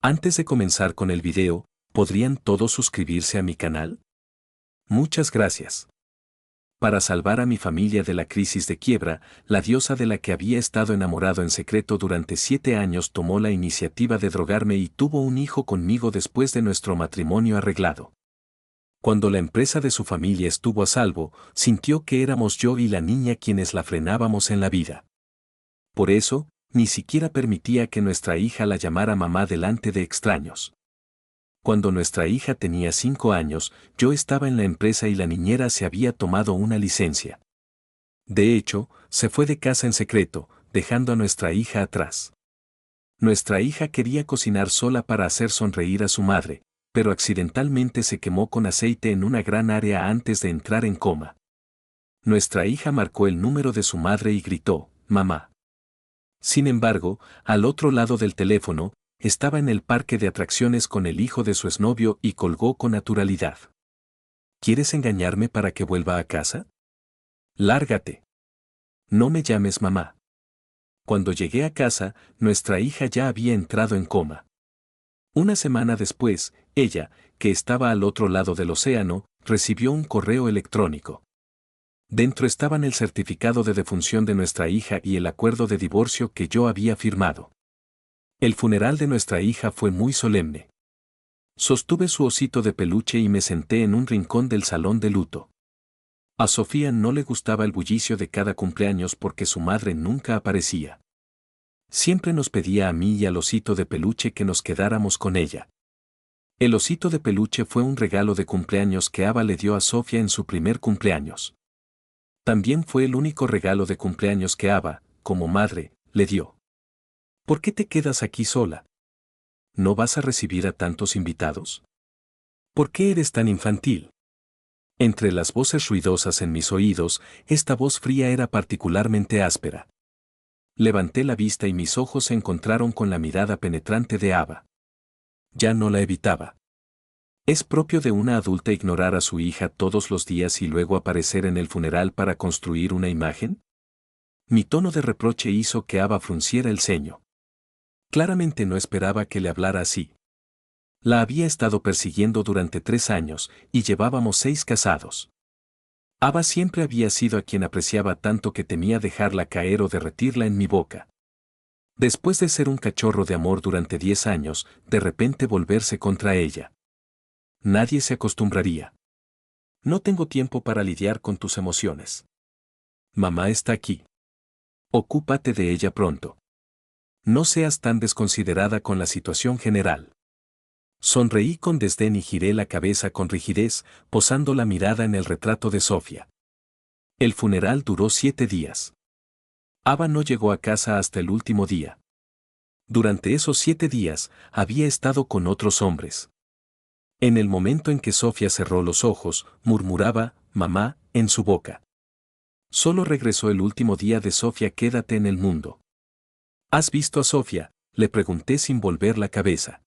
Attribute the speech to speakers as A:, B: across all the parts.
A: Antes de comenzar con el video, ¿podrían todos suscribirse a mi canal? Muchas gracias. Para salvar a mi familia de la crisis de quiebra, la diosa de la que había estado enamorado en secreto durante 7 años tomó la iniciativa de drogarme y tuvo un hijo conmigo después de nuestro matrimonio arreglado. Cuando la empresa de su familia estuvo a salvo, sintió que éramos yo y la niña quienes la frenábamos en la vida. Por eso, ni siquiera permitía que nuestra hija la llamara mamá delante de extraños. Cuando nuestra hija tenía 5 años, yo estaba en la empresa y la niñera se había tomado una licencia. De hecho, se fue de casa en secreto, dejando a nuestra hija atrás. Nuestra hija quería cocinar sola para hacer sonreír a su madre, pero accidentalmente se quemó con aceite en una gran área antes de entrar en coma. Nuestra hija marcó el número de su madre y gritó, «Mamá». Sin embargo, al otro lado del teléfono, estaba en el parque de atracciones con el hijo de su exnovio y colgó con naturalidad. ¿Quieres engañarme para que vuelva a casa? Lárgate. No me llames mamá. Cuando llegué a casa, nuestra hija ya había entrado en coma. Una semana después, ella, que estaba al otro lado del océano, recibió un correo electrónico. Dentro estaban el certificado de defunción de nuestra hija y el acuerdo de divorcio que yo había firmado. El funeral de nuestra hija fue muy solemne. Sostuve su osito de peluche y me senté en un rincón del salón de luto. A Sofía no le gustaba el bullicio de cada cumpleaños porque su madre nunca aparecía. Siempre nos pedía a mí y al osito de peluche que nos quedáramos con ella. El osito de peluche fue un regalo de cumpleaños que Ava le dio a Sofía en su primer cumpleaños. También fue el único regalo de cumpleaños que Ava, como madre, le dio. ¿Por qué te quedas aquí sola? ¿No vas a recibir a tantos invitados? ¿Por qué eres tan infantil? Entre las voces ruidosas en mis oídos, esta voz fría era particularmente áspera. Levanté la vista y mis ojos se encontraron con la mirada penetrante de Ava. Ya no la evitaba. ¿Es propio de una adulta ignorar a su hija todos los días y luego aparecer en el funeral para construir una imagen? Mi tono de reproche hizo que Ava frunciera el ceño. Claramente no esperaba que le hablara así. La había estado persiguiendo durante 3 años, y llevábamos 6 casados. Ava siempre había sido a quien apreciaba tanto que temía dejarla caer o derretirla en mi boca. Después de ser un cachorro de amor durante 10 años, de repente volverse contra ella. Nadie se acostumbraría. No tengo tiempo para lidiar con tus emociones. Mamá está aquí. Ocúpate de ella pronto. No seas tan desconsiderada con la situación general. Sonreí con desdén y giré la cabeza con rigidez, posando la mirada en el retrato de Sofía. El funeral duró 7 días. Ava no llegó a casa hasta el último día. Durante esos 7 días, había estado con otros hombres. En el momento en que Sofía cerró los ojos, murmuraba, «Mamá», en su boca. Solo regresó el último día de Sofía. Quédate en el mundo. ¿Has visto a Sofía?, le pregunté sin volver la cabeza.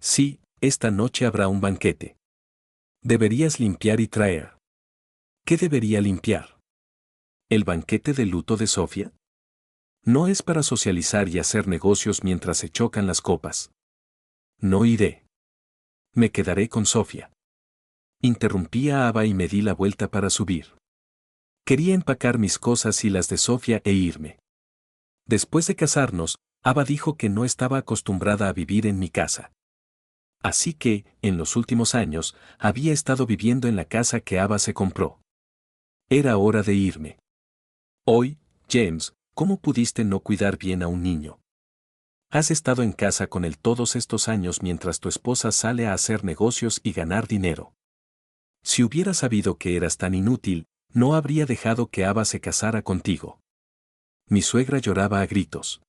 A: Sí, esta noche habrá un banquete. Deberías limpiar y traer. ¿Qué debería limpiar? ¿El banquete de luto de Sofía? No es para socializar y hacer negocios mientras se chocan las copas. No iré. Me quedaré con Sofía. Interrumpí a Ava y me di la vuelta para subir. Quería empacar mis cosas y las de Sofía e irme. Después de casarnos, Ava dijo que no estaba acostumbrada a vivir en mi casa. Así que, en los últimos años, había estado viviendo en la casa que Ava se compró. Era hora de irme. Hoy, James, ¿cómo pudiste no cuidar bien a un niño? Has estado en casa con él todos estos años mientras tu esposa sale a hacer negocios y ganar dinero. Si hubiera sabido que eras tan inútil, no habría dejado que Ava se casara contigo. Mi suegra lloraba a gritos.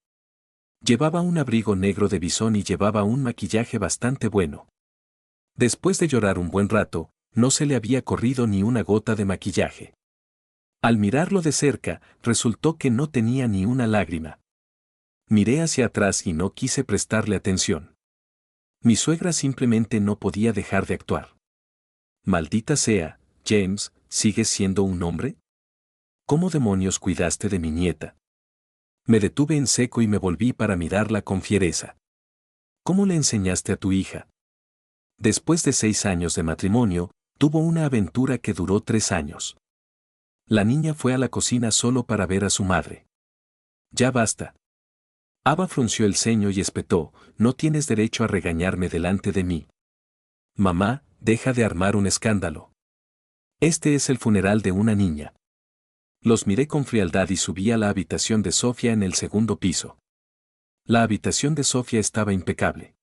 A: Llevaba un abrigo negro de bisón y llevaba un maquillaje bastante bueno. Después de llorar un buen rato, no se le había corrido ni una gota de maquillaje. Al mirarlo de cerca, resultó que no tenía ni una lágrima. Miré hacia atrás y no quise prestarle atención. Mi suegra simplemente no podía dejar de actuar. Maldita sea, James, ¿sigues siendo un hombre? ¿Cómo demonios cuidaste de mi nieta? Me detuve en seco y me volví para mirarla con fiereza. ¿Cómo le enseñaste a tu hija? Después de 6 años de matrimonio, tuvo una aventura que duró 3 años. La niña fue a la cocina solo para ver a su madre. Ya basta. Ava frunció el ceño y espetó, no tienes derecho a regañarme delante de mí. Mamá, deja de armar un escándalo. Este es el funeral de una niña. Los miré con frialdad y subí a la habitación de Sofía en el segundo piso. La habitación de Sofía estaba impecable.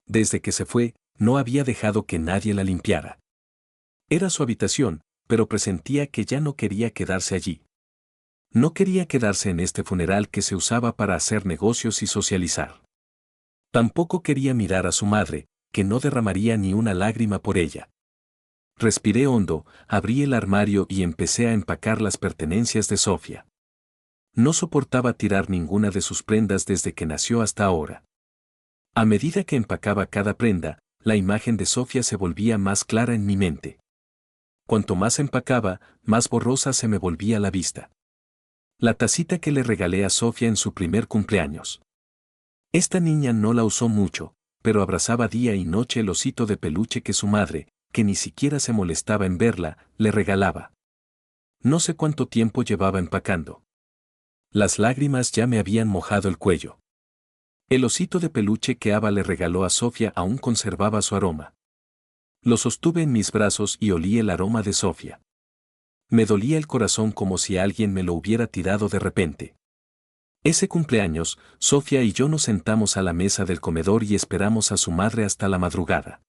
A: Desde que se fue, no había dejado que nadie la limpiara. Era su habitación, pero presentía que ya no quería quedarse allí. No quería quedarse en este funeral que se usaba para hacer negocios y socializar. Tampoco quería mirar a su madre, que no derramaría ni una lágrima por ella. Respiré hondo, abrí el armario y empecé a empacar las pertenencias de Sofía. No soportaba tirar ninguna de sus prendas desde que nació hasta ahora. A medida que empacaba cada prenda, la imagen de Sofía se volvía más clara en mi mente. Cuanto más empacaba, más borrosa se me volvía la vista. La tacita que le regalé a Sofía en su primer cumpleaños. Esta niña no la usó mucho, pero abrazaba día y noche el osito de peluche que su madre, que ni siquiera se molestaba en verla, le regalaba. No sé cuánto tiempo llevaba empacando. Las lágrimas ya me habían mojado el cuello. El osito de peluche que Ava le regaló a Sofía aún conservaba su aroma. Lo sostuve en mis brazos y olí el aroma de Sofía. Me dolía el corazón como si alguien me lo hubiera tirado de repente. Ese cumpleaños, Sofía y yo nos sentamos a la mesa del comedor y esperamos a su madre hasta la madrugada.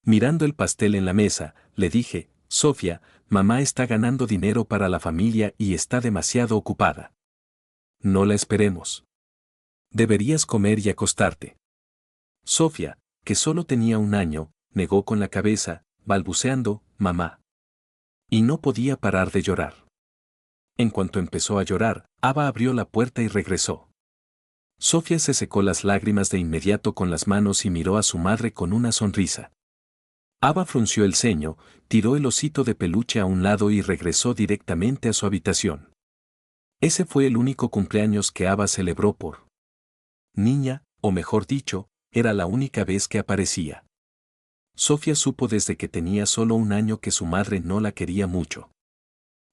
A: Mirando el pastel en la mesa, le dije, Sofía, mamá está ganando dinero para la familia y está demasiado ocupada. No la esperemos. Deberías comer y acostarte. Sofía, que solo tenía 1 año, negó con la cabeza, balbuceando, mamá. Y no podía parar de llorar. En cuanto empezó a llorar, Ava abrió la puerta y regresó. Sofía se secó las lágrimas de inmediato con las manos y miró a su madre con una sonrisa. Ava frunció el ceño, tiró el osito de peluche a un lado y regresó directamente a su habitación. Ese fue el único cumpleaños que Ava celebró por niña, o mejor dicho, era la única vez que aparecía. Sofía supo desde que tenía solo 1 año que su madre no la quería mucho.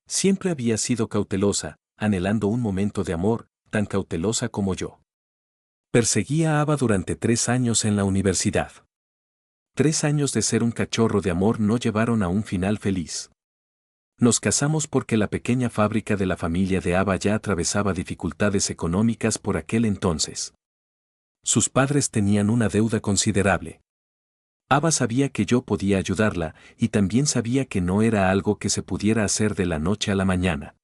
A: Siempre había sido cautelosa, anhelando un momento de amor, tan cautelosa como yo. Perseguí a Ava durante 3 años en la universidad. 3 años de ser un cachorro de amor no llevaron a un final feliz. Nos casamos porque la pequeña fábrica de la familia de Ava ya atravesaba dificultades económicas por aquel entonces. Sus padres tenían una deuda considerable. Ava sabía que yo podía ayudarla, y también sabía que no era algo que se pudiera hacer de la noche a la mañana.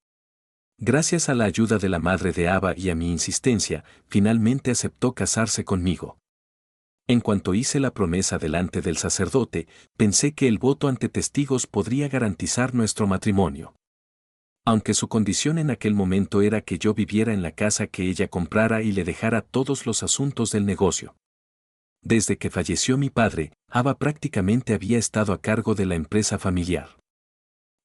A: Gracias a la ayuda de la madre de Ava y a mi insistencia, finalmente aceptó casarse conmigo. En cuanto hice la promesa delante del sacerdote, pensé que el voto ante testigos podría garantizar nuestro matrimonio. Aunque su condición en aquel momento era que yo viviera en la casa que ella comprara y le dejara todos los asuntos del negocio. Desde que falleció mi padre, Ava prácticamente había estado a cargo de la empresa familiar.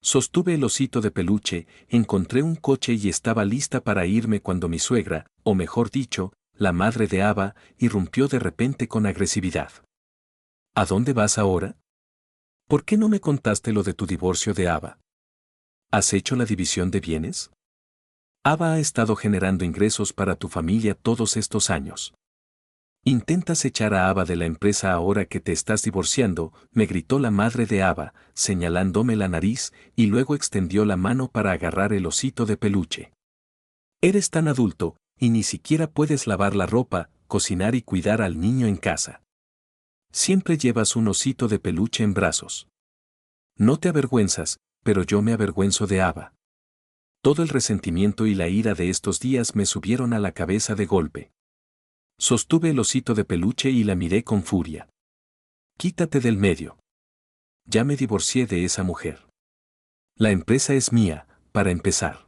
A: Sostuve el osito de peluche, encontré un coche y estaba lista para irme cuando mi suegra, o mejor dicho, la madre de Ava, irrumpió de repente con agresividad. ¿A dónde vas ahora? ¿Por qué no me contaste lo de tu divorcio de Ava? ¿Has hecho la división de bienes? Ava ha estado generando ingresos para tu familia todos estos años. Intentas echar a Ava de la empresa ahora que te estás divorciando, me gritó la madre de Ava, señalándome la nariz, y luego extendió la mano para agarrar el osito de peluche. Eres tan adulto, y ni siquiera puedes lavar la ropa, cocinar y cuidar al niño en casa. Siempre llevas un osito de peluche en brazos. No te avergüenzas, pero yo me avergüenzo de Ava. Todo el resentimiento y la ira de estos días me subieron a la cabeza de golpe. Sostuve el osito de peluche y la miré con furia. Quítate del medio. Ya me divorcié de esa mujer. La empresa es mía, para empezar.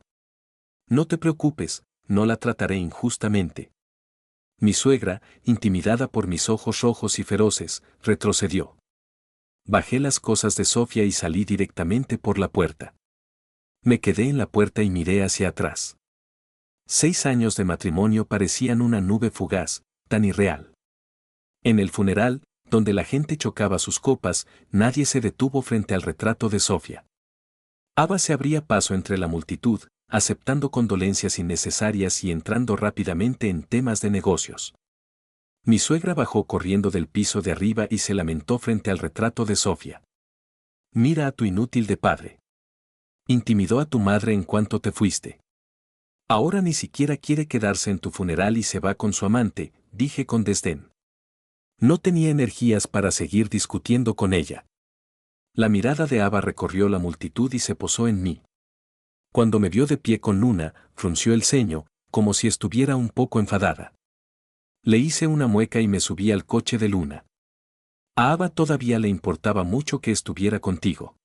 A: No te preocupes, no la trataré injustamente. Mi suegra, intimidada por mis ojos rojos y feroces, retrocedió. Bajé las cosas de Sofía y salí directamente por la puerta. Me quedé en la puerta y miré hacia atrás. 6 años de matrimonio parecían una nube fugaz, tan irreal. En el funeral, donde la gente chocaba sus copas, nadie se detuvo frente al retrato de Sofía. Ava se abría paso entre la multitud, aceptando condolencias innecesarias y entrando rápidamente en temas de negocios. Mi suegra bajó corriendo del piso de arriba y se lamentó frente al retrato de Sofía. Mira a tu inútil de padre. Intimidó a tu madre en cuanto te fuiste. Ahora ni siquiera quiere quedarse en tu funeral y se va con su amante, dije con desdén. No tenía energías para seguir discutiendo con ella. La mirada de Ava recorrió la multitud y se posó en mí. Cuando me vio de pie con Luna, frunció el ceño, como si estuviera un poco enfadada. Le hice una mueca y me subí al coche de Luna. A Ava todavía le importaba mucho que estuviera contigo.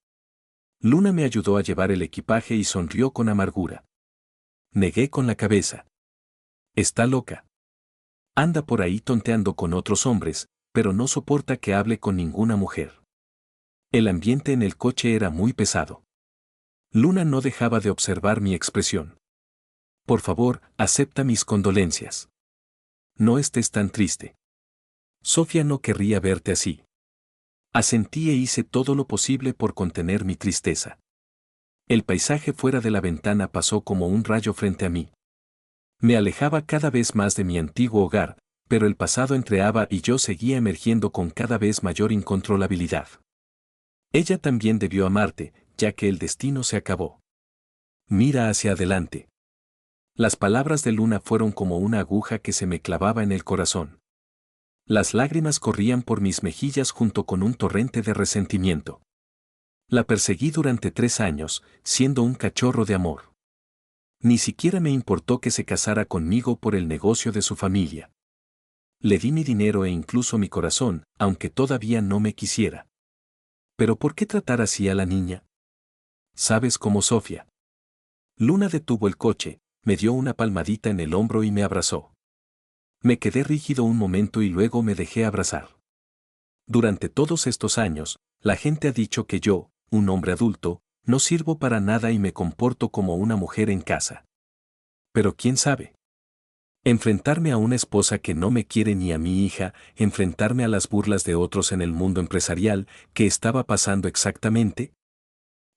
A: Luna me ayudó a llevar el equipaje y sonrió con amargura. Negué con la cabeza. Está loca. Anda por ahí tonteando con otros hombres, pero no soporta que hable con ninguna mujer. El ambiente en el coche era muy pesado. Luna no dejaba de observar mi expresión. Por favor, acepta mis condolencias. No estés tan triste. Sofía no querría verte así. Asentí e hice todo lo posible por contener mi tristeza. El paisaje fuera de la ventana pasó como un rayo frente a mí. Me alejaba cada vez más de mi antiguo hogar, pero el pasado entre Ava y yo seguía emergiendo con cada vez mayor incontrolabilidad. Ella también debió amarte, ya que el destino se acabó. Mira hacia adelante. Las palabras de Luna fueron como una aguja que se me clavaba en el corazón. Las lágrimas corrían por mis mejillas junto con un torrente de resentimiento. La perseguí durante 3 años, siendo un cachorro de amor. Ni siquiera me importó que se casara conmigo por el negocio de su familia. Le di mi dinero e incluso mi corazón, aunque todavía no me quisiera. ¿Pero por qué tratar así a la niña? ¿Sabes cómo Sofía? Luna detuvo el coche, me dio una palmadita en el hombro y me abrazó. Me quedé rígido un momento y luego me dejé abrazar. Durante todos estos años, la gente ha dicho que yo, un hombre adulto, no sirvo para nada y me comporto como una mujer en casa. Pero quién sabe. Enfrentarme a una esposa que no me quiere ni a mi hija, enfrentarme a las burlas de otros en el mundo empresarial, ¿qué estaba pasando exactamente?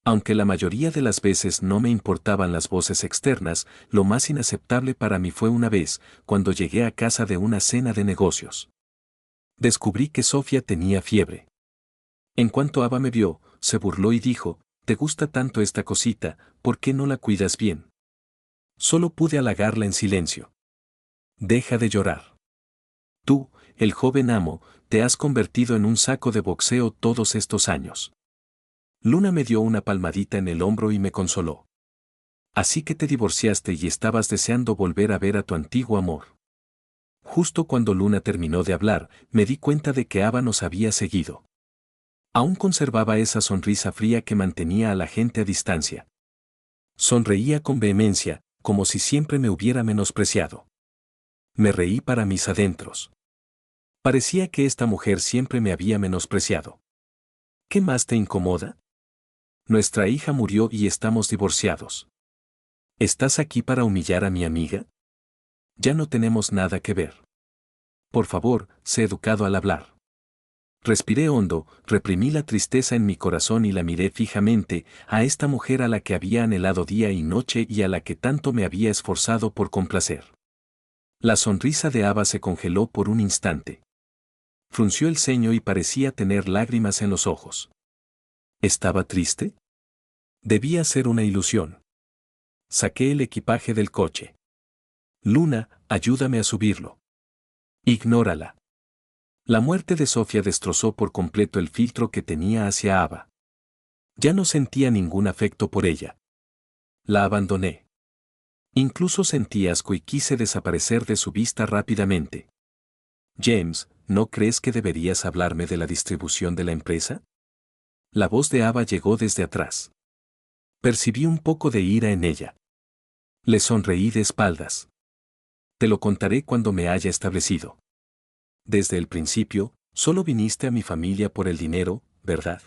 A: Aunque la mayoría de las veces no me importaban las voces externas, lo más inaceptable para mí fue una vez, cuando llegué a casa de una cena de negocios. Descubrí que Sofía tenía fiebre. En cuanto Ava me vio, se burló y dijo, «¿Te gusta tanto esta cosita, por qué no la cuidas bien?» Solo pude halagarla en silencio. Deja de llorar. Tú, el joven amo, te has convertido en un saco de boxeo todos estos años. Luna me dio una palmadita en el hombro y me consoló. Así que te divorciaste y estabas deseando volver a ver a tu antiguo amor. Justo cuando Luna terminó de hablar, me di cuenta de que Ava nos había seguido. Aún conservaba esa sonrisa fría que mantenía a la gente a distancia. Sonreía con vehemencia, como si siempre me hubiera menospreciado. Me reí para mis adentros. Parecía que esta mujer siempre me había menospreciado. ¿Qué más te incomoda? Nuestra hija murió y estamos divorciados. ¿Estás aquí para humillar a mi amiga? Ya no tenemos nada que ver. Por favor, sé educado al hablar. Respiré hondo, reprimí la tristeza en mi corazón y la miré fijamente a esta mujer a la que había anhelado día y noche y a la que tanto me había esforzado por complacer. La sonrisa de Ava se congeló por un instante. Frunció el ceño y parecía tener lágrimas en los ojos. ¿Estaba triste? Debía ser una ilusión. Saqué el equipaje del coche. Luna, ayúdame a subirlo. Ignórala. La muerte de Sofía destrozó por completo el filtro que tenía hacia Ava. Ya no sentía ningún afecto por ella. La abandoné. Incluso sentí asco y quise desaparecer de su vista rápidamente. James, ¿no crees que deberías hablarme de la distribución de la empresa? La voz de Ava llegó desde atrás. Percibí un poco de ira en ella. Le sonreí de espaldas. Te lo contaré cuando me haya establecido. Desde el principio, solo viniste a mi familia por el dinero, ¿verdad?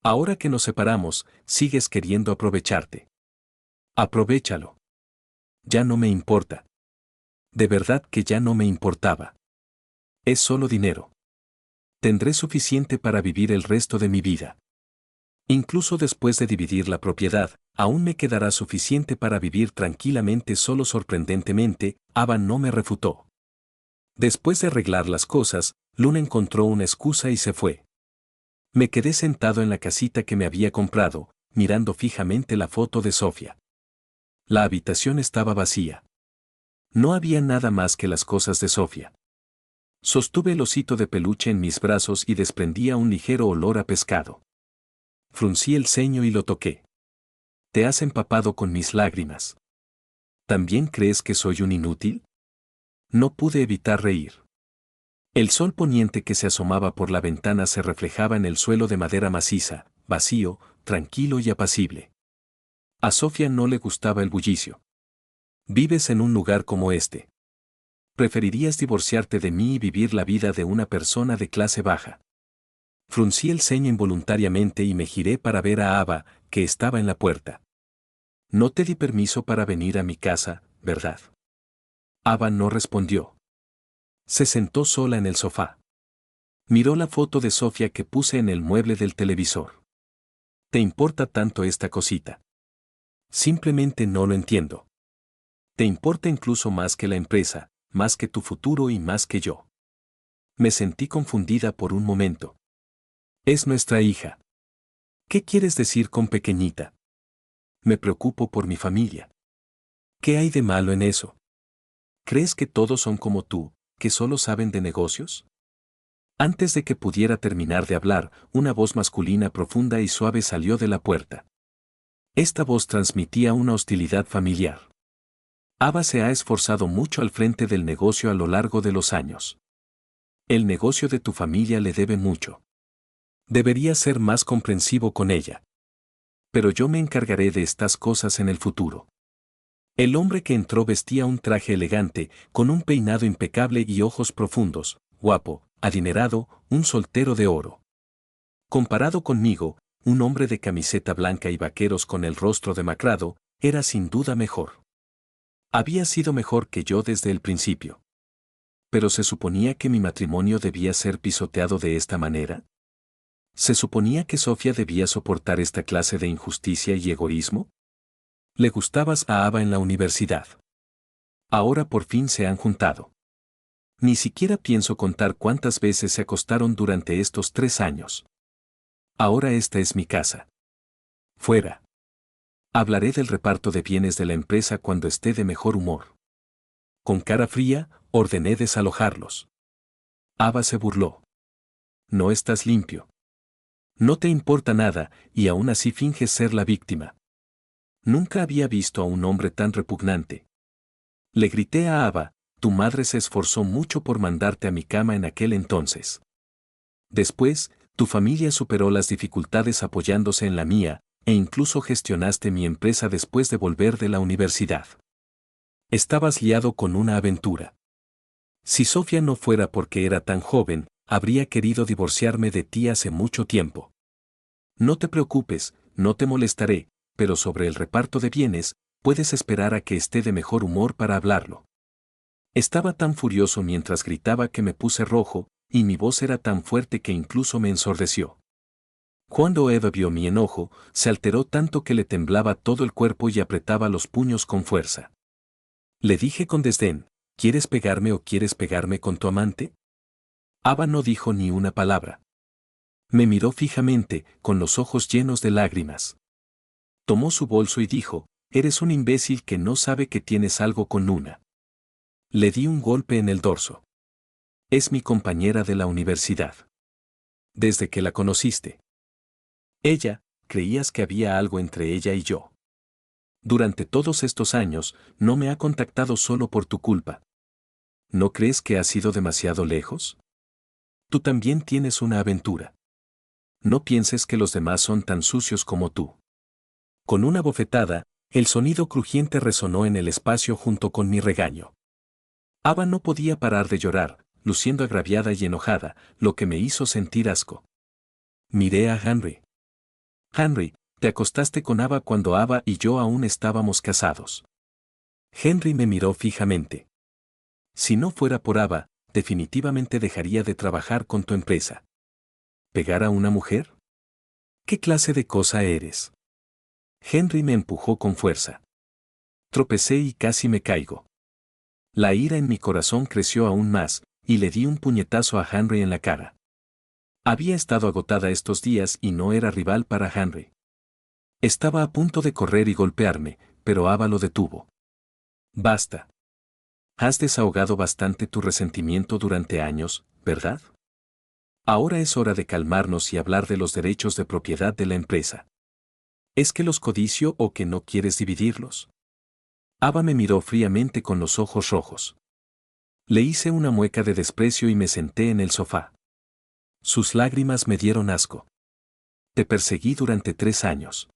A: Ahora que nos separamos, sigues queriendo aprovecharte. Aprovéchalo. Ya no me importa. De verdad que ya no me importaba. Es solo dinero. Tendré suficiente para vivir el resto de mi vida. Incluso después de dividir la propiedad, aún me quedará suficiente para vivir tranquilamente solo. Sorprendentemente, Ava no me refutó. Después de arreglar las cosas, Luna encontró una excusa y se fue. Me quedé sentado en la casita que me había comprado, mirando fijamente la foto de Sofía. La habitación estaba vacía. No había nada más que las cosas de Sofía. Sostuve el osito de peluche en mis brazos y desprendía un ligero olor a pescado. Fruncí el ceño y lo toqué. Te has empapado con mis lágrimas. ¿También crees que soy un inútil? No pude evitar reír. El sol poniente que se asomaba por la ventana se reflejaba en el suelo de madera maciza, vacío, tranquilo y apacible. A Sofía no le gustaba el bullicio. Vives en un lugar como este. Preferirías divorciarte de mí y vivir la vida de una persona de clase baja. Fruncí el ceño involuntariamente y me giré para ver a Ava, que estaba en la puerta. No te di permiso para venir a mi casa, ¿verdad? Ava no respondió. Se sentó sola en el sofá. Miró la foto de Sofía que puse en el mueble del televisor. ¿Te importa tanto esta cosita? Simplemente no lo entiendo. Te importa incluso más que la empresa, más que tu futuro y más que yo. Me sentí confundida por un momento. Es nuestra hija. ¿Qué quieres decir con pequeñita? Me preocupo por mi familia. ¿Qué hay de malo en eso? ¿Crees que todos son como tú, que solo saben de negocios? Antes de que pudiera terminar de hablar, una voz masculina profunda y suave salió de la puerta. Esta voz transmitía una hostilidad familiar. Ava se ha esforzado mucho al frente del negocio a lo largo de los años. El negocio de tu familia le debe mucho. Deberías ser más comprensivo con ella. Pero yo me encargaré de estas cosas en el futuro. El hombre que entró vestía un traje elegante, con un peinado impecable y ojos profundos, guapo, adinerado, un soltero de oro. Comparado conmigo, un hombre de camiseta blanca y vaqueros con el rostro demacrado, era sin duda mejor. Había sido mejor que yo desde el principio. ¿Pero se suponía que mi matrimonio debía ser pisoteado de esta manera? ¿Se suponía que Sofía debía soportar esta clase de injusticia y egoísmo? Le gustabas a Ava en la universidad. Ahora por fin se han juntado. Ni siquiera pienso contar cuántas veces se acostaron durante estos 3 años. Ahora esta es mi casa. Fuera. Hablaré del reparto de bienes de la empresa cuando esté de mejor humor. Con cara fría, ordené desalojarlos. Ava se burló. No estás limpio. No te importa nada, y aún así finges ser la víctima. Nunca había visto a un hombre tan repugnante. Le grité a Ava, tu madre se esforzó mucho por mandarte a mi cama en aquel entonces. Después, tu familia superó las dificultades apoyándose en la mía, e incluso gestionaste mi empresa después de volver de la universidad. Estabas liado con una aventura. Si Sofía no fuera porque era tan joven, habría querido divorciarme de ti hace mucho tiempo. No te preocupes, no te molestaré, pero sobre el reparto de bienes, puedes esperar a que esté de mejor humor para hablarlo. Estaba tan furioso mientras gritaba que me puse rojo, y mi voz era tan fuerte que incluso me ensordeció. Cuando Eva vio mi enojo, se alteró tanto que le temblaba todo el cuerpo y apretaba los puños con fuerza. Le dije con desdén, ¿quieres pegarme o quieres pegarme con tu amante? Ava no dijo ni una palabra. Me miró fijamente, con los ojos llenos de lágrimas. Tomó su bolso y dijo, eres un imbécil que no sabe que tienes algo con Luna. Le di un golpe en el dorso. Es mi compañera de la universidad. Desde que la conociste. Ella, creías que había algo entre ella y yo. Durante todos estos años, no me ha contactado solo por tu culpa. ¿No crees que has ido demasiado lejos? Tú también tienes una aventura. No pienses que los demás son tan sucios como tú. Con una bofetada, el sonido crujiente resonó en el espacio junto con mi regaño. Ava no podía parar de llorar, luciendo agraviada y enojada, lo que me hizo sentir asco. Miré a Henry. Henry, te acostaste con Ava cuando Ava y yo aún estábamos casados. Henry me miró fijamente. Si no fuera por Ava, definitivamente dejaría de trabajar con tu empresa. ¿Pegar a una mujer? ¿Qué clase de cosa eres? Henry me empujó con fuerza. Tropecé y casi me caigo. La ira en mi corazón creció aún más, y le di un puñetazo a Henry en la cara. Había estado agotada estos días y no era rival para Henry. Estaba a punto de correr y golpearme, pero Ava lo detuvo. Basta. Has desahogado bastante tu resentimiento durante años, ¿verdad? Ahora es hora de calmarnos y hablar de los derechos de propiedad de la empresa. ¿Es que los codicio o que no quieres dividirlos? Ava me miró fríamente con los ojos rojos. Le hice una mueca de desprecio y me senté en el sofá. Sus lágrimas me dieron asco. Te perseguí durante 3 años.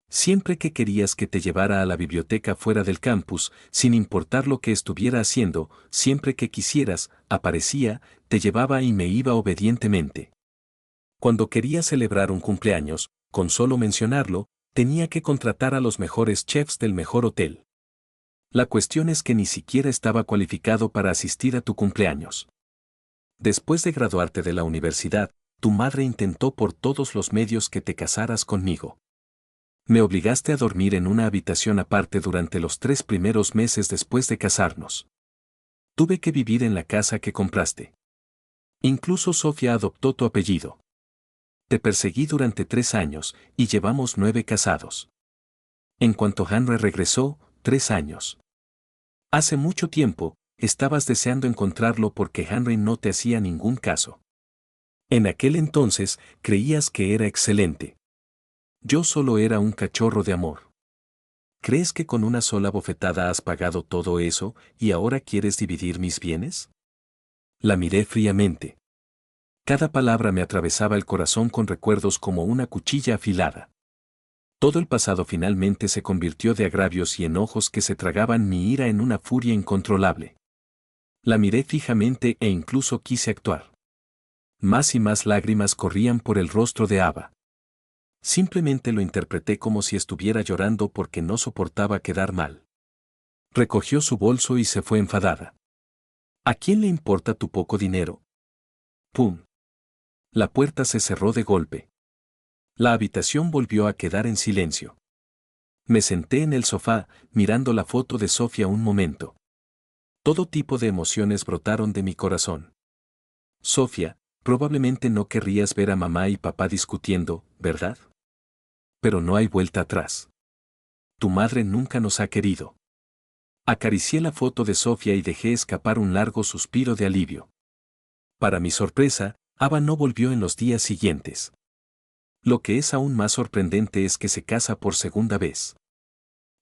A: Siempre que querías que te llevara a la biblioteca fuera del campus, sin importar lo que estuviera haciendo, siempre que quisieras, aparecía, te llevaba y me iba obedientemente. Cuando quería celebrar un cumpleaños, con solo mencionarlo, tenía que contratar a los mejores chefs del mejor hotel. La cuestión es que ni siquiera estaba cualificado para asistir a tu cumpleaños. Después de graduarte de la universidad, tu madre intentó por todos los medios que te casaras conmigo. Me obligaste a dormir en una habitación aparte durante los 3 primeros meses después de casarnos. Tuve que vivir en la casa que compraste. Incluso Sofía adoptó tu apellido. Te perseguí durante 3 años y llevamos 9 casados. En cuanto Henry regresó, 3 años. Hace mucho tiempo, estabas deseando encontrarlo porque Henry no te hacía ningún caso. En aquel entonces, creías que era excelente. Yo solo era un cachorro de amor. ¿Crees que con una sola bofetada has pagado todo eso y ahora quieres dividir mis bienes? La miré fríamente. Cada palabra me atravesaba el corazón con recuerdos como una cuchilla afilada. Todo el pasado finalmente se convirtió de agravios y enojos que se tragaban mi ira en una furia incontrolable. La miré fijamente e incluso quise actuar. Más y más lágrimas corrían por el rostro de Ava. Simplemente lo interpreté como si estuviera llorando porque no soportaba quedar mal. Recogió su bolso y se fue enfadada. ¿A quién le importa tu poco dinero? ¡Pum! La puerta se cerró de golpe. La habitación volvió a quedar en silencio. Me senté en el sofá, mirando la foto de Sofía un momento. Todo tipo de emociones brotaron de mi corazón. Sofía, probablemente no querrías ver a mamá y papá discutiendo, ¿verdad? Pero no hay vuelta atrás. Tu madre nunca nos ha querido. Acaricié la foto de Sofía y dejé escapar un largo suspiro de alivio. Para mi sorpresa, Ava no volvió en los días siguientes. Lo que es aún más sorprendente es que se casa por segunda vez.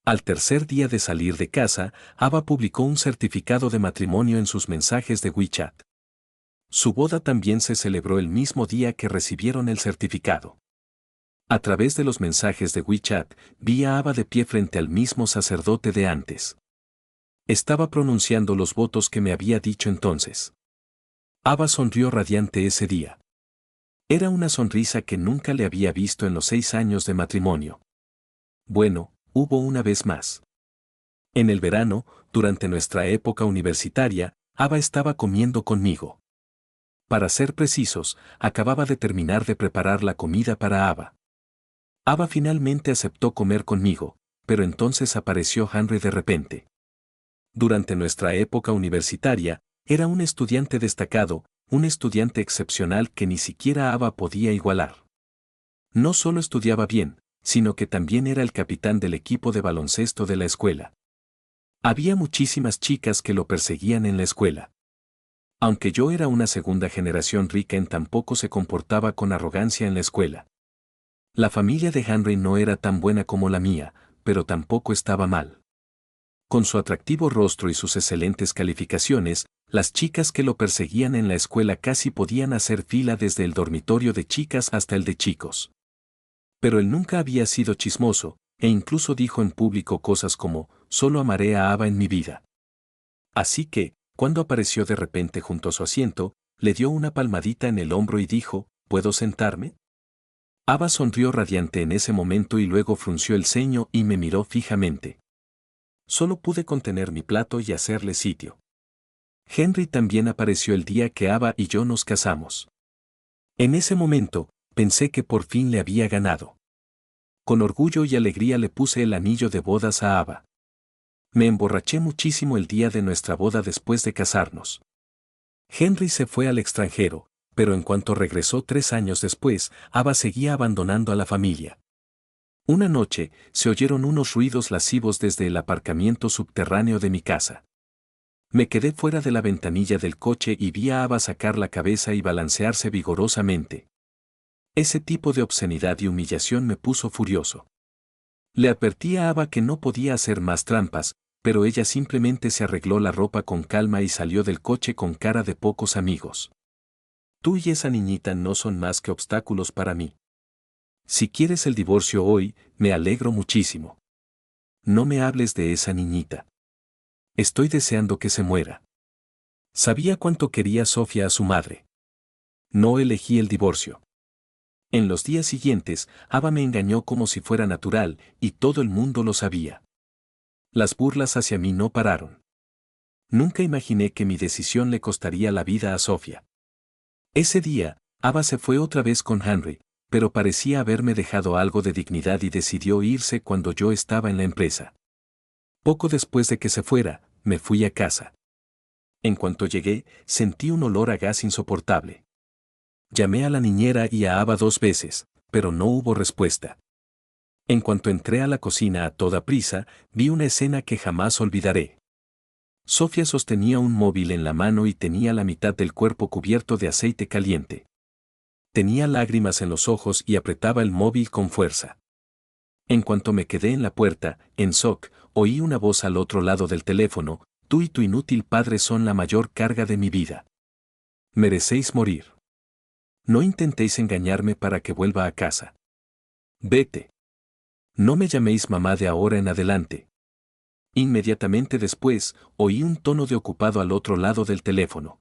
A: Al tercer día de salir de casa, Ava publicó un certificado de matrimonio en sus mensajes de WeChat. Su boda también se celebró el mismo día que recibieron el certificado. A través de los mensajes de WeChat, vi a Ava de pie frente al mismo sacerdote de antes. Estaba pronunciando los votos que me había dicho entonces. Ava sonrió radiante ese día. Era una sonrisa que nunca le había visto en los 6 años de matrimonio. Bueno, hubo una vez más. En el verano, durante nuestra época universitaria, Ava estaba comiendo conmigo. Para ser precisos, acababa de terminar de preparar la comida para Ava. Ava finalmente aceptó comer conmigo, pero entonces apareció Henry de repente. Durante nuestra época universitaria, era un estudiante destacado, un estudiante excepcional que ni siquiera Ava podía igualar. No solo estudiaba bien, sino que también era el capitán del equipo de baloncesto de la escuela. Había muchísimas chicas que lo perseguían en la escuela. Aunque yo era una segunda generación rica, tampoco se comportaba con arrogancia en la escuela. La familia de Henry no era tan buena como la mía, pero tampoco estaba mal. Con su atractivo rostro y sus excelentes calificaciones, las chicas que lo perseguían en la escuela casi podían hacer fila desde el dormitorio de chicas hasta el de chicos. Pero él nunca había sido chismoso, e incluso dijo en público cosas como, solo amaré a Ava en mi vida. Así que, cuando apareció de repente junto a su asiento, le dio una palmadita en el hombro y dijo, ¿puedo sentarme? Ava sonrió radiante en ese momento y luego frunció el ceño y me miró fijamente. Solo pude contener mi plato y hacerle sitio. Henry también apareció el día que Ava y yo nos casamos. En ese momento, pensé que por fin le había ganado. Con orgullo y alegría le puse el anillo de bodas a Ava. Me emborraché muchísimo el día de nuestra boda después de casarnos. Henry se fue al extranjero, pero en cuanto regresó 3 años después, Ava seguía abandonando a la familia. Una noche, se oyeron unos ruidos lascivos desde el aparcamiento subterráneo de mi casa. Me quedé fuera de la ventanilla del coche y vi a Ava sacar la cabeza y balancearse vigorosamente. Ese tipo de obscenidad y humillación me puso furioso. Le advertí a Ava que no podía hacer más trampas, pero ella simplemente se arregló la ropa con calma y salió del coche con cara de pocos amigos. Tú y esa niñita no son más que obstáculos para mí. Si quieres el divorcio hoy, me alegro muchísimo. No me hables de esa niñita. Estoy deseando que se muera. Sabía cuánto quería Sofía a su madre. No elegí el divorcio. En los días siguientes, Ava me engañó como si fuera natural, y todo el mundo lo sabía. Las burlas hacia mí no pararon. Nunca imaginé que mi decisión le costaría la vida a Sofía. Ese día, Ava se fue otra vez con Henry, pero parecía haberme dejado algo de dignidad y decidió irse cuando yo estaba en la empresa. Poco después de que se fuera, me fui a casa. En cuanto llegué, sentí un olor a gas insoportable. Llamé a la niñera y a Ava 2 veces, pero no hubo respuesta. En cuanto entré a la cocina a toda prisa, vi una escena que jamás olvidaré. Sofía sostenía un móvil en la mano y tenía la mitad del cuerpo cubierto de aceite caliente. Tenía lágrimas en los ojos y apretaba el móvil con fuerza. En cuanto me quedé en la puerta, en shock, oí una voz al otro lado del teléfono: tú y tu inútil padre son la mayor carga de mi vida. Merecéis morir. No intentéis engañarme para que vuelva a casa. Vete. No me llaméis mamá de ahora en adelante. Inmediatamente después, oí un tono de ocupado al otro lado del teléfono.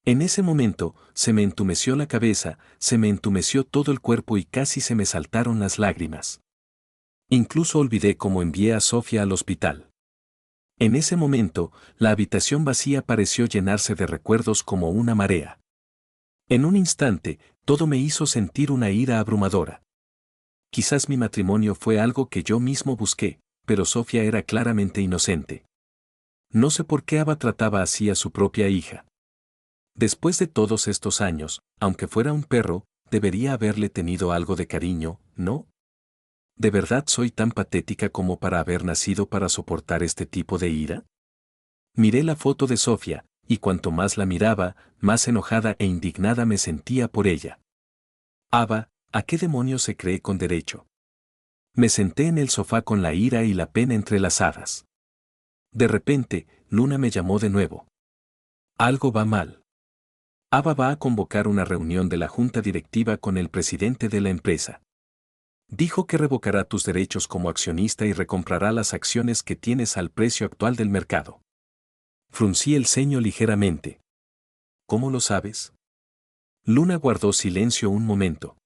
A: En ese momento, se me entumeció la cabeza, se me entumeció todo el cuerpo y casi se me saltaron las lágrimas. Incluso olvidé cómo envié a Sofía al hospital. En ese momento, la habitación vacía pareció llenarse de recuerdos como una marea. En un instante, todo me hizo sentir una ira abrumadora. Quizás mi matrimonio fue algo que yo mismo busqué, pero Sofía era claramente inocente. No sé por qué Ava trataba así a su propia hija. Después de todos estos años, aunque fuera un perro, debería haberle tenido algo de cariño, ¿no? ¿De verdad soy tan patética como para haber nacido para soportar este tipo de ira? Miré la foto de Sofía, y cuanto más la miraba, más enojada e indignada me sentía por ella. Ava, ¿a qué demonios se cree con derecho? Me senté en el sofá con la ira y la pena entrelazadas. De repente, Luna me llamó de nuevo. Algo va mal. Ava va a convocar una reunión de la junta directiva con el presidente de la empresa. Dijo que revocará tus derechos como accionista y recomprará las acciones que tienes al precio actual del mercado. Fruncí el ceño ligeramente. ¿Cómo lo sabes? Luna guardó silencio un momento.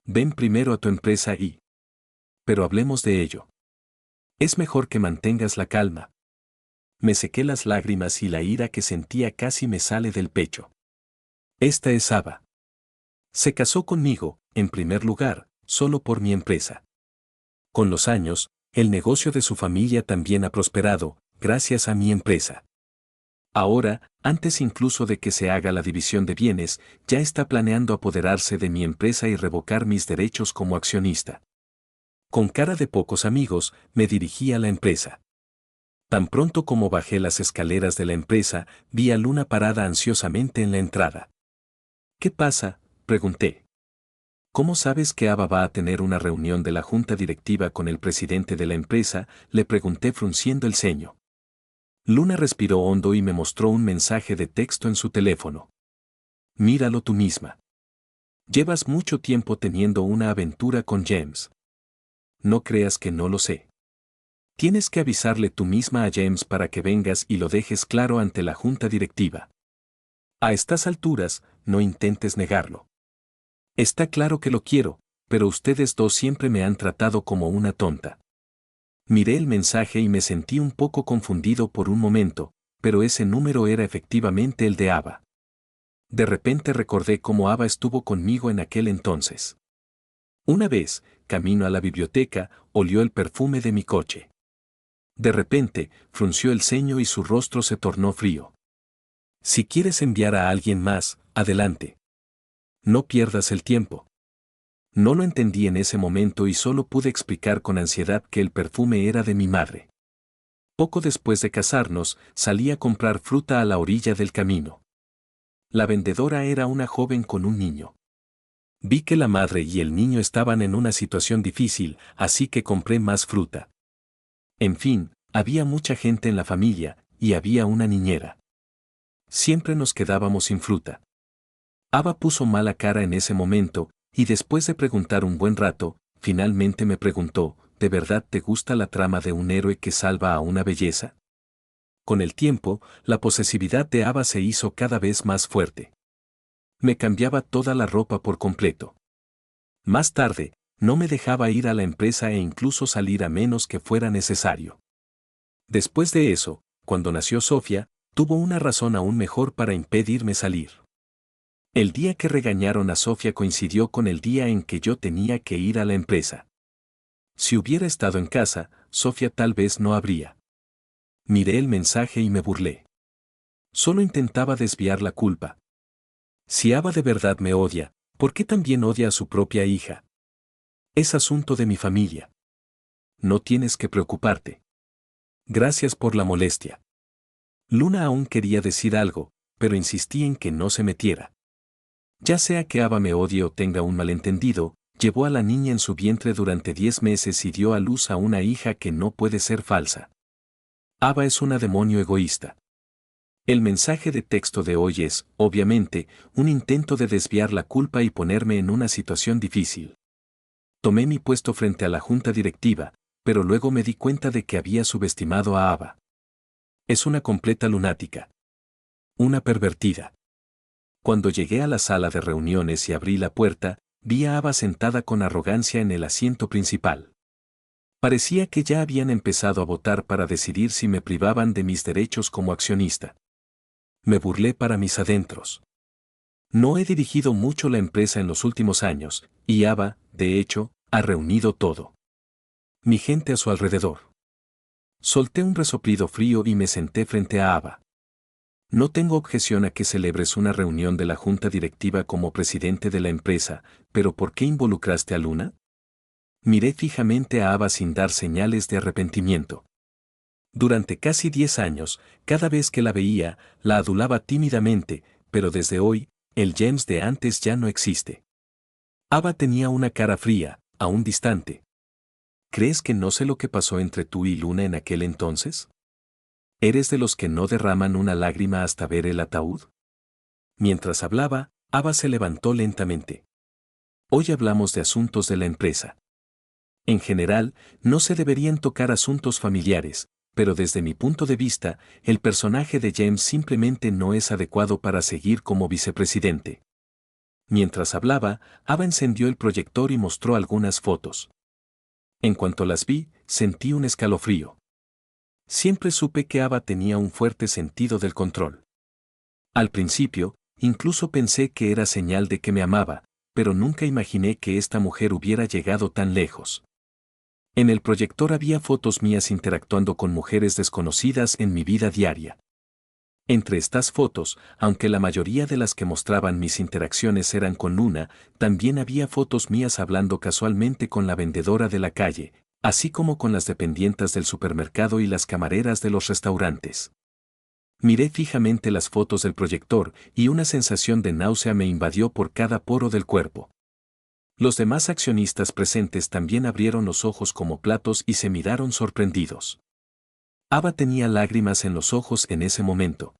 A: Ven primero a tu empresa y... Pero hablemos de ello. Es mejor que mantengas la calma. Me sequé las lágrimas y la ira que sentía casi me sale del pecho. Esta es Ava. Se casó conmigo, en primer lugar, solo por mi empresa. Con los años, el negocio de su familia también ha prosperado, gracias a mi empresa. Ahora, antes incluso de que se haga la división de bienes, ya está planeando apoderarse de mi empresa y revocar mis derechos como accionista. Con cara de pocos amigos, me dirigí a la empresa. Tan pronto como bajé las escaleras de la empresa, vi a Luna parada ansiosamente en la entrada. ¿Qué pasa?, pregunté. ¿Cómo sabes que Ava va a tener una reunión de la junta directiva con el presidente de la empresa?, le pregunté frunciendo el ceño. Luna respiró hondo y me mostró un mensaje de texto en su teléfono. Míralo tú misma. Llevas mucho tiempo teniendo una aventura con James. No creas que no lo sé. Tienes que avisarle tú misma a James para que vengas y lo dejes claro ante la junta directiva. A estas alturas, no intentes negarlo. Está claro que lo quiero, pero ustedes dos siempre me han tratado como una tonta. Miré el mensaje y me sentí un poco confundido por un momento, pero ese número era efectivamente el de Ava. De repente recordé cómo Ava estuvo conmigo en aquel entonces. Una vez, camino a la biblioteca, olió el perfume de mi coche. De repente, frunció el ceño y su rostro se tornó frío. Si quieres enviar a alguien más, adelante. No pierdas el tiempo. No lo entendí en ese momento y solo pude explicar con ansiedad que el perfume era de mi madre. Poco después de casarnos, salí a comprar fruta a la orilla del camino. La vendedora era una joven con un niño. Vi que la madre y el niño estaban en una situación difícil, así que compré más fruta. En fin, había mucha gente en la familia, y había una niñera. Siempre nos quedábamos sin fruta. Ava puso mala cara en ese momento, y después de preguntar un buen rato, finalmente me preguntó, ¿de verdad te gusta la trama de un héroe que salva a una belleza? Con el tiempo, la posesividad de Ava se hizo cada vez más fuerte. Me cambiaba toda la ropa por completo. Más tarde, no me dejaba ir a la empresa e incluso salir a menos que fuera necesario. Después de eso, cuando nació Sofía, tuvo una razón aún mejor para impedirme salir. El día que regañaron a Sofía coincidió con el día en que yo tenía que ir a la empresa. Si hubiera estado en casa, Sofía tal vez no habría. Miré el mensaje y me burlé. Solo intentaba desviar la culpa. Si Ava de verdad me odia, ¿por qué también odia a su propia hija? Es asunto de mi familia. No tienes que preocuparte. Gracias por la molestia. Luna aún quería decir algo, pero insistí en que no se metiera. Ya sea que Ava me odie o tenga un malentendido, llevó a la niña en su vientre durante 10 meses y dio a luz a una hija que no puede ser falsa. Ava es una demonio egoísta. El mensaje de texto de hoy es, obviamente, un intento de desviar la culpa y ponerme en una situación difícil. Tomé mi puesto frente a la junta directiva, pero luego me di cuenta de que había subestimado a Ava. Es una completa lunática. Una pervertida. Cuando llegué a la sala de reuniones y abrí la puerta, vi a Ava sentada con arrogancia en el asiento principal. Parecía que ya habían empezado a votar para decidir si me privaban de mis derechos como accionista. Me burlé para mis adentros. No he dirigido mucho la empresa en los últimos años, y Ava, de hecho, ha reunido todo. Mi gente a su alrededor. Solté un resoplido frío y me senté frente a Ava. No tengo objeción a que celebres una reunión de la junta directiva como presidente de la empresa, pero ¿por qué involucraste a Luna? Miré fijamente a Ava sin dar señales de arrepentimiento. Durante casi 10 años, cada vez que la veía, la adulaba tímidamente, pero desde hoy, el James de antes ya no existe. Ava tenía una cara fría, aún distante. ¿Crees que no sé lo que pasó entre tú y Luna en aquel entonces? ¿Eres de los que no derraman una lágrima hasta ver el ataúd? Mientras hablaba, Ava se levantó lentamente. Hoy hablamos de asuntos de la empresa. En general, no se deberían tocar asuntos familiares, pero desde mi punto de vista, el personaje de James simplemente no es adecuado para seguir como vicepresidente. Mientras hablaba, Ava encendió el proyector y mostró algunas fotos. En cuanto las vi, sentí un escalofrío. Siempre supe que Ava tenía un fuerte sentido del control. Al principio, incluso pensé que era señal de que me amaba, pero nunca imaginé que esta mujer hubiera llegado tan lejos. En el proyector había fotos mías interactuando con mujeres desconocidas en mi vida diaria. Entre estas fotos, aunque la mayoría de las que mostraban mis interacciones eran con Luna, también había fotos mías hablando casualmente con la vendedora de la calle, así como con las dependientas del supermercado y las camareras de los restaurantes. Miré fijamente las fotos del proyector y una sensación de náusea me invadió por cada poro del cuerpo. Los demás accionistas presentes también abrieron los ojos como platos y se miraron sorprendidos. Ava tenía lágrimas en los ojos en ese momento.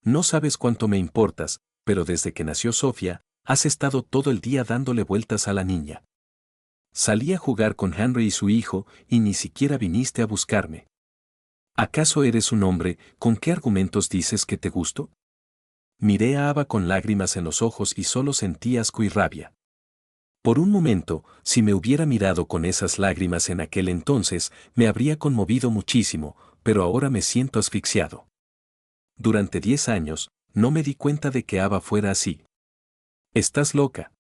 A: No sabes cuánto me importas, pero desde que nació Sofía, has estado todo el día dándole vueltas a la niña. Salí a jugar con Henry y su hijo, y ni siquiera viniste a buscarme. ¿Acaso eres un hombre? ¿Con qué argumentos dices que te gusto? Miré a Ava con lágrimas en los ojos y solo sentí asco y rabia. Por un momento, si me hubiera mirado con esas lágrimas en aquel entonces, me habría conmovido muchísimo, pero ahora me siento asfixiado. Durante 10 años, no me di cuenta de que Ava fuera así. ¿Estás loca?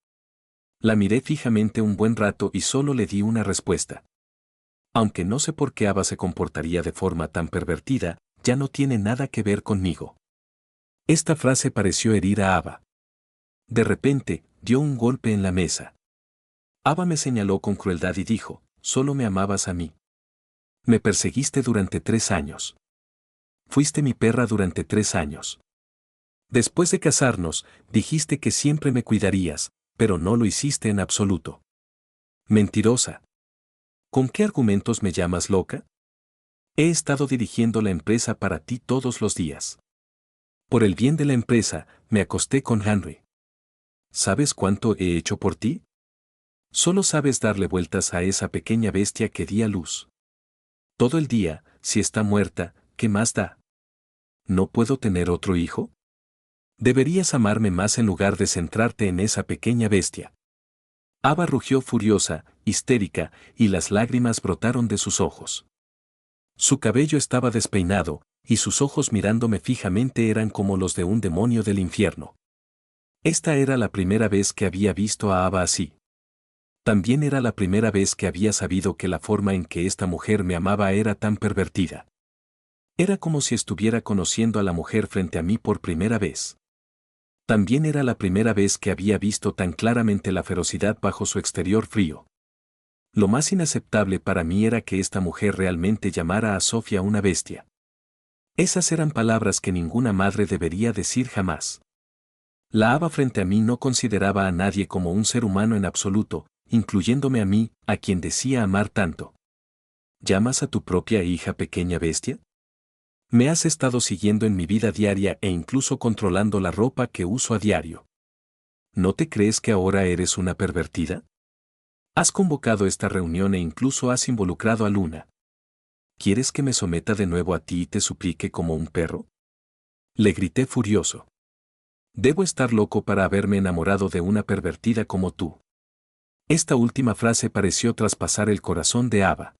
A: La miré fijamente un buen rato y solo le di una respuesta. Aunque no sé por qué Ava se comportaría de forma tan pervertida, ya no tiene nada que ver conmigo. Esta frase pareció herir a Ava. De repente, dio un golpe en la mesa. Ava me señaló con crueldad y dijo, solo me amabas a mí. Me perseguiste durante 3 años. Fuiste mi perra durante 3 años. Después de casarnos, dijiste que siempre me cuidarías, pero no lo hiciste en absoluto. Mentirosa. ¿Con qué argumentos me llamas loca? He estado dirigiendo la empresa para ti todos los días. Por el bien de la empresa, me acosté con Henry. ¿Sabes cuánto he hecho por ti? Solo sabes darle vueltas a esa pequeña bestia que di a luz. Todo el día, si está muerta, ¿qué más da? ¿No puedo tener otro hijo? Deberías amarme más en lugar de centrarte en esa pequeña bestia. Ava rugió furiosa, histérica, y las lágrimas brotaron de sus ojos. Su cabello estaba despeinado, y sus ojos mirándome fijamente eran como los de un demonio del infierno. Esta era la primera vez que había visto a Ava así. También era la primera vez que había sabido que la forma en que esta mujer me amaba era tan pervertida. Era como si estuviera conociendo a la mujer frente a mí por primera vez. También era la primera vez que había visto tan claramente la ferocidad bajo su exterior frío. Lo más inaceptable para mí era que esta mujer realmente llamara a Sofía una bestia. Esas eran palabras que ninguna madre debería decir jamás. La Ava frente a mí no consideraba a nadie como un ser humano en absoluto, incluyéndome a mí, a quien decía amar tanto. ¿Llamas a tu propia hija pequeña bestia? Me has estado siguiendo en mi vida diaria e incluso controlando la ropa que uso a diario. ¿No te crees que ahora eres una pervertida? Has convocado esta reunión e incluso has involucrado a Luna. ¿Quieres que me someta de nuevo a ti y te suplique como un perro? Le grité furioso. Debo estar loco para haberme enamorado de una pervertida como tú. Esta última frase pareció traspasar el corazón de Ava.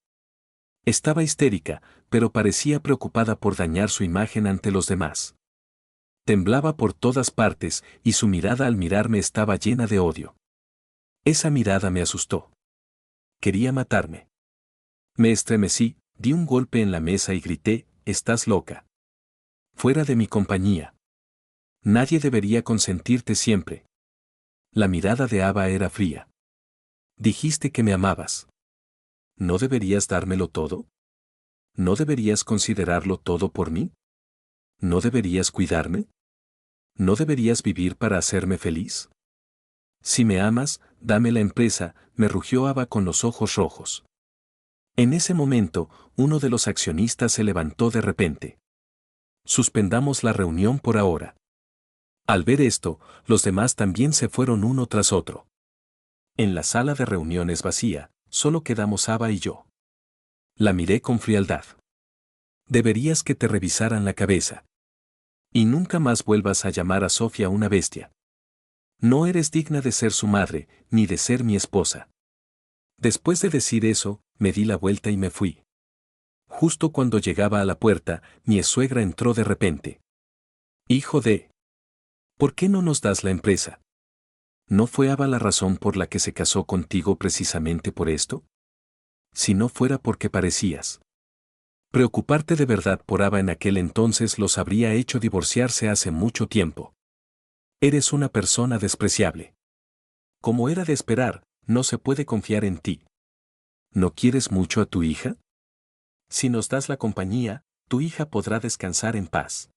A: Estaba histérica, pero parecía preocupada por dañar su imagen ante los demás. Temblaba por todas partes y su mirada al mirarme estaba llena de odio. Esa mirada me asustó. Quería matarme. Me estremecí, di un golpe en la mesa y grité, «¡Estás loca! Fuera de mi compañía. Nadie debería consentirte siempre». La mirada de Ava era fría. Dijiste que me amabas. ¿No deberías dármelo todo? ¿No deberías considerarlo todo por mí? ¿No deberías cuidarme? ¿No deberías vivir para hacerme feliz? Si me amas, dame la empresa, me rugió Ava con los ojos rojos. En ese momento, uno de los accionistas se levantó de repente. Suspendamos la reunión por ahora. Al ver esto, los demás también se fueron uno tras otro. En la sala de reuniones vacía, solo quedamos Ava y yo. La miré con frialdad. Deberías que te revisaran la cabeza. Y nunca más vuelvas a llamar a Sofía una bestia. No eres digna de ser su madre, ni de ser mi esposa. Después de decir eso, me di la vuelta y me fui. Justo cuando llegaba a la puerta, mi suegra entró de repente. Hijo de... ¿Por qué no nos das la empresa? ¿No fue Ava la razón por la que se casó contigo precisamente por esto? Si no fuera porque parecías preocuparte de verdad por Ava en aquel entonces los habría hecho divorciarse hace mucho tiempo. Eres una persona despreciable. Como era de esperar, no se puede confiar en ti. ¿No quieres mucho a tu hija? Si nos das la compañía, tu hija podrá descansar en paz.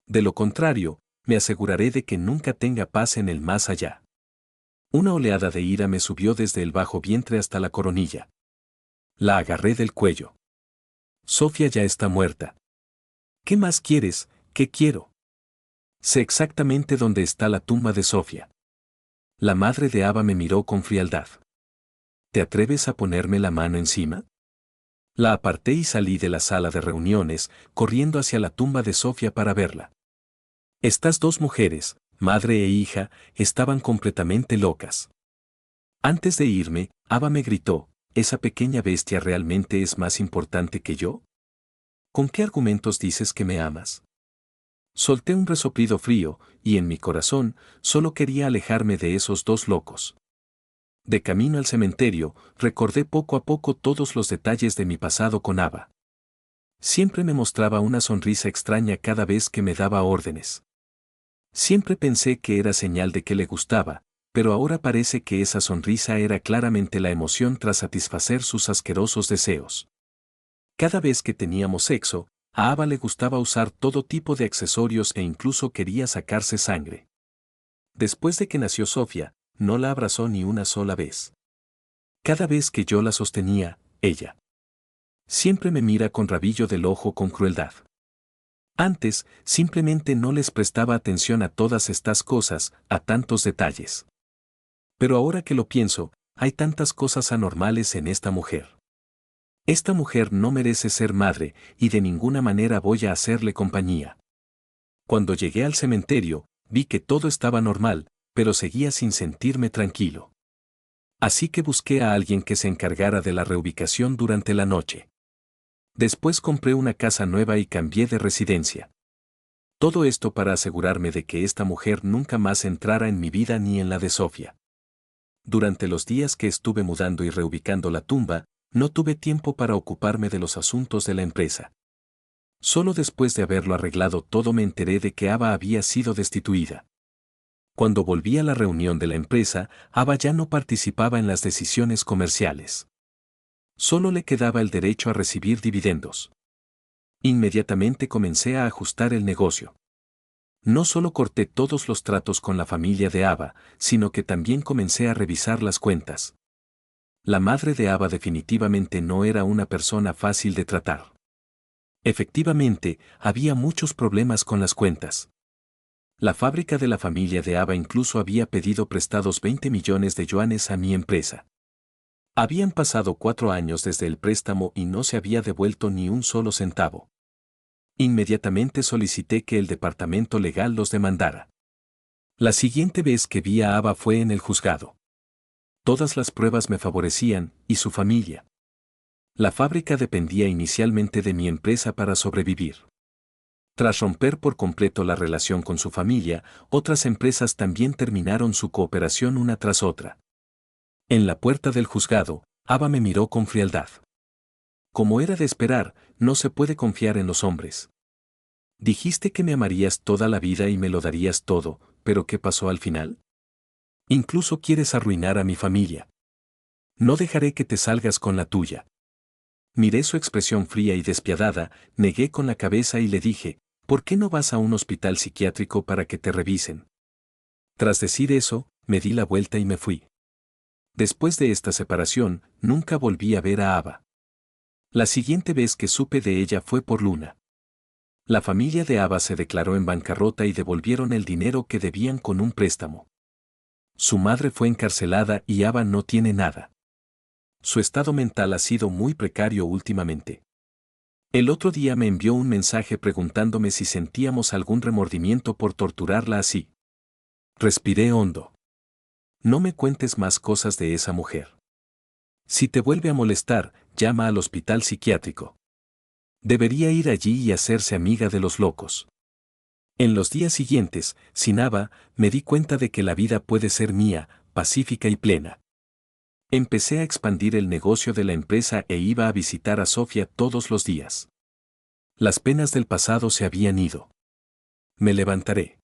A: De lo contrario, me aseguraré de que nunca tenga paz en el más allá. Una oleada de ira me subió desde el bajo vientre hasta la coronilla. La agarré del cuello. Sofía ya está muerta. ¿Qué más quieres? ¿Qué quiero? Sé exactamente dónde está la tumba de Sofía. La madre de Ava me miró con frialdad. ¿Te atreves a ponerme la mano encima? La aparté y salí de la sala de reuniones, corriendo hacia la tumba de Sofía para verla. Estas dos mujeres, madre e hija, estaban completamente locas. Antes de irme, Ava me gritó, ¿esa pequeña bestia realmente es más importante que yo? ¿Con qué argumentos dices que me amas? Solté un resoplido frío, y en mi corazón, solo quería alejarme de esos dos locos. De camino al cementerio, recordé poco a poco todos los detalles de mi pasado con Ava. Siempre me mostraba una sonrisa extraña cada vez que me daba órdenes. Siempre pensé que era señal de que le gustaba, pero ahora parece que esa sonrisa era claramente la emoción tras satisfacer sus asquerosos deseos. Cada vez que teníamos sexo, a Ava le gustaba usar todo tipo de accesorios e incluso quería sacarse sangre. Después de que nació Sofía, no la abrazó ni una sola vez. Cada vez que yo la sostenía, ella siempre me mira con rabillo del ojo con crueldad. Antes, simplemente no les prestaba atención a todas estas cosas, a tantos detalles. Pero ahora que lo pienso, hay tantas cosas anormales en esta mujer. Esta mujer no merece ser madre, y de ninguna manera voy a hacerle compañía. Cuando llegué al cementerio, vi que todo estaba normal, pero seguía sin sentirme tranquilo. Así que busqué a alguien que se encargara de la reubicación durante la noche. Después compré una casa nueva y cambié de residencia. Todo esto para asegurarme de que esta mujer nunca más entrara en mi vida ni en la de Sofía. Durante los días que estuve mudando y reubicando la tumba, no tuve tiempo para ocuparme de los asuntos de la empresa. Solo después de haberlo arreglado todo me enteré de que Ava había sido destituida. Cuando volví a la reunión de la empresa, Ava ya no participaba en las decisiones comerciales. Solo le quedaba el derecho a recibir dividendos. Inmediatamente comencé a ajustar el negocio. No solo corté todos los tratos con la familia de Ava, sino que también comencé a revisar las cuentas. La madre de Ava definitivamente no era una persona fácil de tratar. Efectivamente, había muchos problemas con las cuentas. La fábrica de la familia de Ava incluso había pedido prestados 20 millones de yuanes a mi empresa. Habían pasado 4 años desde el préstamo y no se había devuelto ni un solo centavo. Inmediatamente solicité que el departamento legal los demandara. La siguiente vez que vi a Ava fue en el juzgado. Todas las pruebas me favorecían, y su familia. La fábrica dependía inicialmente de mi empresa para sobrevivir. Tras romper por completo la relación con su familia, otras empresas también terminaron su cooperación una tras otra. En la puerta del juzgado, Ava me miró con frialdad. Como era de esperar, no se puede confiar en los hombres. Dijiste que me amarías toda la vida y me lo darías todo, pero ¿qué pasó al final? Incluso quieres arruinar a mi familia. No dejaré que te salgas con la tuya. Miré su expresión fría y despiadada, negué con la cabeza y le dije, ¿por qué no vas a un hospital psiquiátrico para que te revisen? Tras decir eso, me di la vuelta y me fui. Después de esta separación, nunca volví a ver a Ava. La siguiente vez que supe de ella fue por Luna. La familia de Ava se declaró en bancarrota y devolvieron el dinero que debían con un préstamo. Su madre fue encarcelada y Ava no tiene nada. Su estado mental ha sido muy precario últimamente. El otro día me envió un mensaje preguntándome si sentíamos algún remordimiento por torturarla así. Respiré hondo. No me cuentes más cosas de esa mujer. Si te vuelve a molestar, llama al hospital psiquiátrico. Debería ir allí y hacerse amiga de los locos. En los días siguientes, sin Ava, me di cuenta de que la vida puede ser mía, pacífica y plena. Empecé a expandir el negocio de la empresa e iba a visitar a Sofía todos los días. Las penas del pasado se habían ido. Me levantaré.